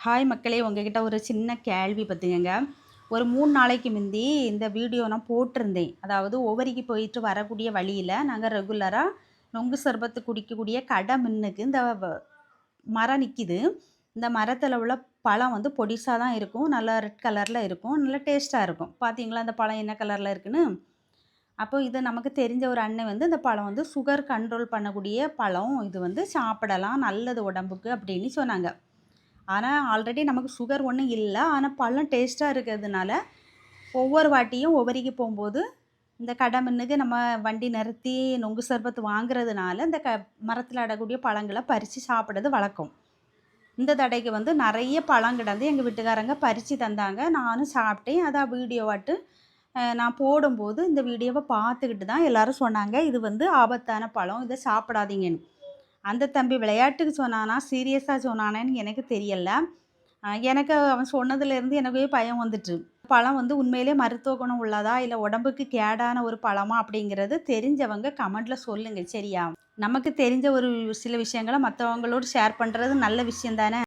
Hi மக்களே! உங்ககிட்ட ஒரு சின்ன கேள்வி பார்த்துக்கங்க. ஒரு 3 நாளைக்கு முந்தி இந்த வீடியோ நான் போட்டிருந்தேன். அதாவது ஒவரிக்கு போயிட்டு வரக்கூடிய வழியில, நாங்க ரெகுலரா நொங்கு சர்பத்து குடிக்கக்கூடிய கடை முன்னுக்கு இந்த மரம் நிக்கிது. இந்த மரத்தில உள்ள பழம் வந்து பொடிசா தான் இருக்கும். நல்லா ரெட் கலர்ல இருக்கும். நல்லா டேஸ்ட்டா இருக்கும். பார்த்தீங்களா, அந்த பழம் என்ன கலர்ல இருக்குன்னு? அப்போ இது நமக்கு தெரிஞ்ச ஒரு அண்ணன் வந்து இந்த பழம் வந்து சுகர் கண்ட்ரோல் பண்ணக்கூடிய பழம். இது வந்து சாப்பிடலாம். நல்லது உடம்புக்கு அப்படின்னு சொன்னாங்க. ஆனா, ஆல்ரெடி நமக்கு சுகர் ஒண்ணும் இல்ல. ஆனா, பழம் டேஸ்ட்டா இருக்கிறதுனால, ஒவ்வொரு வாட்டியும் ஒவரிக்கு போம்போது, இந்த கடை முன்னுக்கு நம்ம வண்டி நிறுத்தி நொங்கு சர்பத் வாங்குறதுனால, இந்த மரத்தில அடக்கூடிய பழங்கள பறிச்சு சாப்பிடுறது வழக்கம். இந்த தடவைக்கு வந்து நெறைய பழம் கிடந்து எங்க வீட்டுக்காரங்க பறிச்சு தந்தாங்க. நானும் சாப்பிட்டேன். அதான் வீடியோவாட்டு நான் போடும்போது இந்த வீடியோவ பார்த்துக்கிட்டு தான் எல்லாரும் சொன்னாங்க, "இது வந்து ஆபத்தான பழம். இத சாப்பிடாதீங்கன்னு." அந்த தம்பி விளையாட்டுக்கு சொன்னானா, சீரியஸா சொன்னானான்னு எனக்கு தெரியல. எனக்கு அவன் சொன்னதுலேருந்து எனக்கே பயம் வந்துட்டு. பழம் வந்து உண்மையிலேயே மருத்துவ குணம் உள்ளதா? இல்ல உடம்புக்கு கேடான ஒரு பழமா? அப்படிங்கிறது தெரிஞ்சவங்க கமெண்ட்ல சொல்லுங்க, சரியா? நமக்கு தெரிஞ்ச ஒரு சில விஷயங்கள மத்தவங்களோடு ஷேர் பண்றது நல்ல விஷயம் தானே!